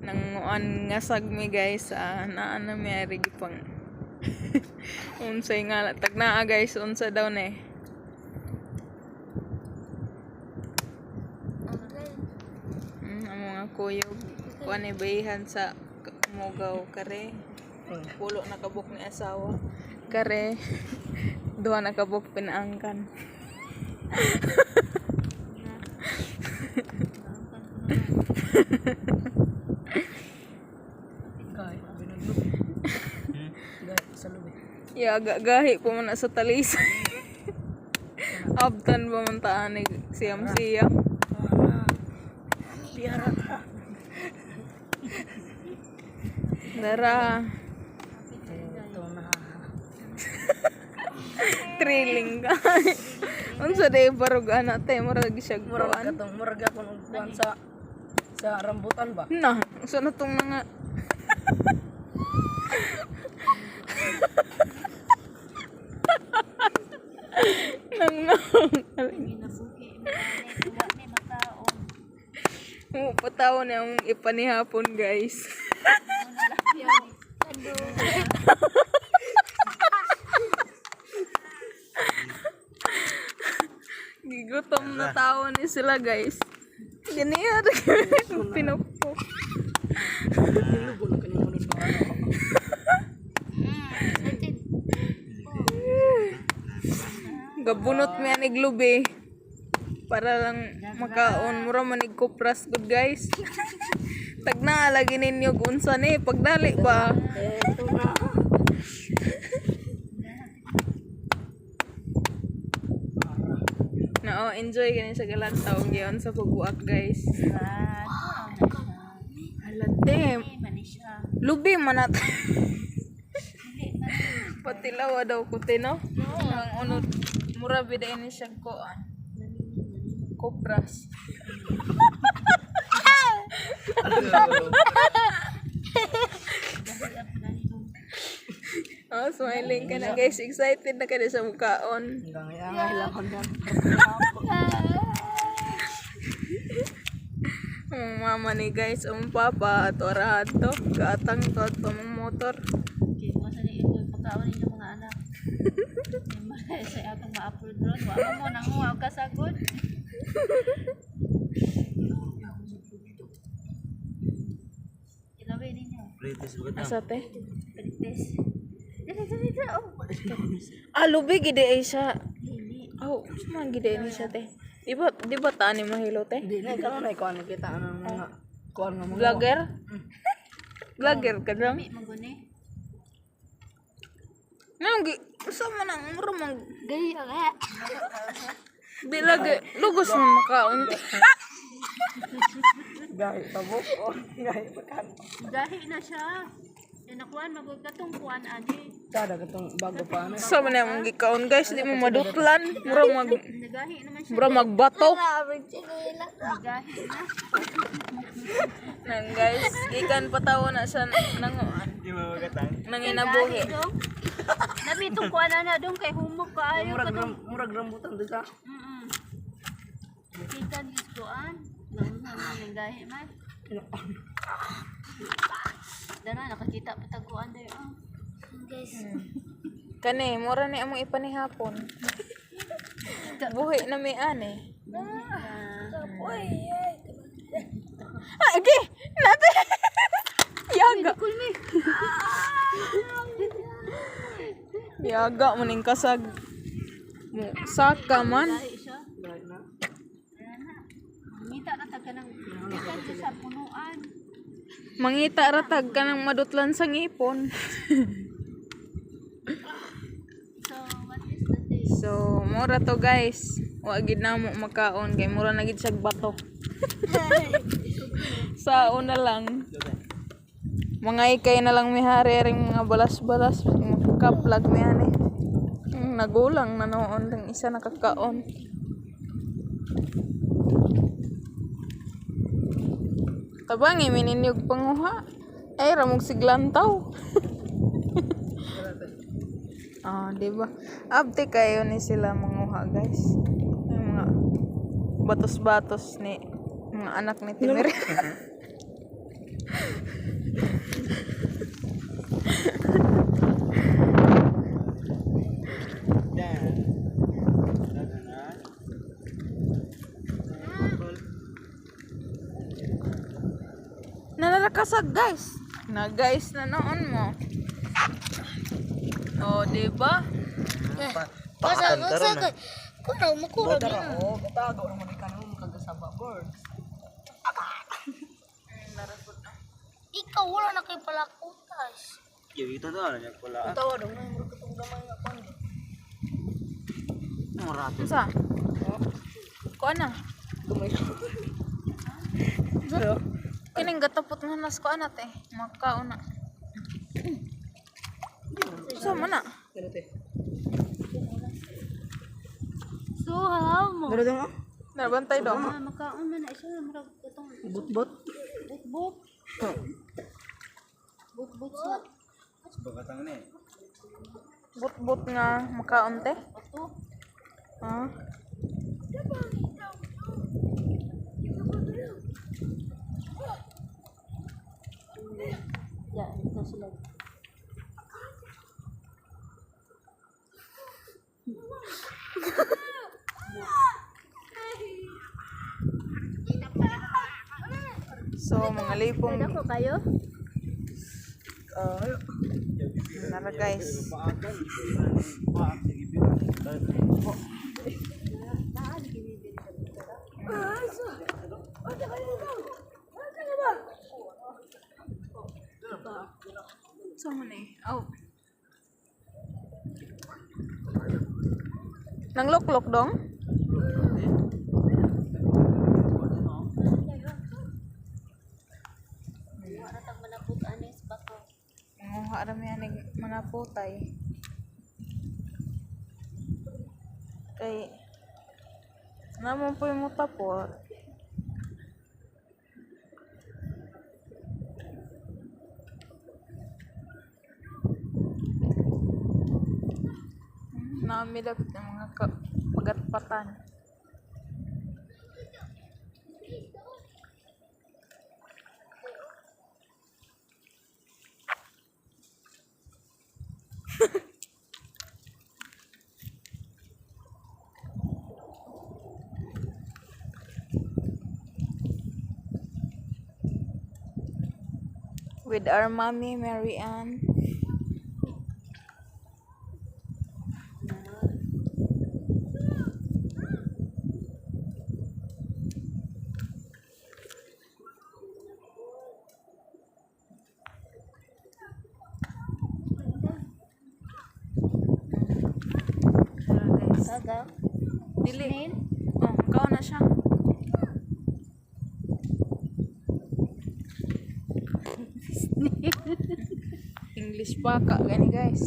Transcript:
Nanguan nga sagmi guys, naa na may rigi pang unsay nga tag naa guys, unsa daw na eh. Ang mga kuyog kuan ay bayihan sa Mugaw kare. Pulo na kabuk ni asawa kare. Duha na kabuk pinaangkan. Ya gahi po man sa talis. Abtan ba man taan ni siyam-siyam. Biara ka. Dara. Thrilling ka. Unsa day barog ana tay murag siya kuan. Murag atong kuan sa rambutan ba? Na, unsa na tong nga. Pataw na yung ipanihapon guys. Gigutom na tao ni sila guys. Ganyan. Pinupok. Gabunot mi ang iglubi para lang makaon mura man igkupras good guys. Tag naa lagi ninyo unsa ni pagdali ba. No, enjoy gani sa galantaw giyon sa pagbuak guys. Halate. Lubi man at. Patilawa daw ko tino. Ang unod mura bidayon ni siya koan. Kopras. Oh, smiling ka na guys. Excited na ka na sa mukhaon. Angay lang yan. Mama ni guys, papa ato arahan to. Kaatang to at pamang motor. Pagkaon ninyo mga anak. Sa atong ma-upload ron. Wala mo nang huwag ka sagod. Ilawin ninyo. Asate? Palitis. Dito. Lubi gide ay siya. Oh, man gide ni siya te. Di ba tani mahilo te? Di na karon ay kuan kita ang mga kuan nga mga Vlogger? Vlogger ka lang? Maguni. Nang usa man ang murang Gaya ka. bilage lugos man makaon te. gahi tabok o gahi pakan. Gahi na siya. Nakuan magkatong kuan ani. Sada katong bago pa na. Sa man ang gikaon guys, di mo madutlan. Nagahi naman siya. Mura magbato. Nagahi na. Nang guys, gikan patawo na siya nanguan. Nang inabuhi. Nabitong kuan na dong kay humok kaayo ka dong. Murag rambutan dito. Kikan is kuan. Nang gahi man. Dana nakakita pa taguan dayo. Guys. Kani, mura ni among ipanihapon. Buhi na may ane. Okay. Nate. Yaga. Yaga mo ning kasag. Mo saka man. Gahi siya. Ngita na tag kanang kikan siya sa punuan. Mangita ratag ka ng madutlan sa ngipon. So, what is the day? So, mura to guys. Wa gid na mo makaon kay mura na gid siya bato. Sa una lang. Mga ikay na lang may hari ring mga balas-balas, mga kaplag mi ani. Nagulang na noon ng isa nakakaon. Tabangi mininyog panguha. Ay ramog siglantaw. Di ba? Abte kayo ni sila manguha, guys. Yung mga batos-batos ni mga anak ni Timir. nakasag guys. Na guys na noon mo. Oh, di ba? Pakatan karon na. Kuraw mo kuraw din. Oh, gatago naman ni kanon kagasaba birds. Ikaw wala na kay palakutas. Yo ito daw na pula. Tawa daw na yung katong gamay nga pan. Murato. Sa? Ko na. Gamay. Kining gatapot nga nas ko ana te. Makauna. Sama na. Pero te. So, how mo? Pero daw Narbantay daw. Makaon man na siya. Marag itong bot-bot. buk-buk. Buk-buk sa. Bakatang ni. But nga makaon te. Ito. Ah. Ya, ito sila. So, mga lipong Ako kayo? nara guys. So, mana eh? Oh. Nang lok-lok dong? Wala tag manapot anis bato. Mga arami yan mga putay. Kay naman po yung mutapot. Namilap ng mga pagatpatan. With our mommy, Mary Ann. Tara guys. Saga. Dili. Oh, kao na siya. English pa ka gani guys.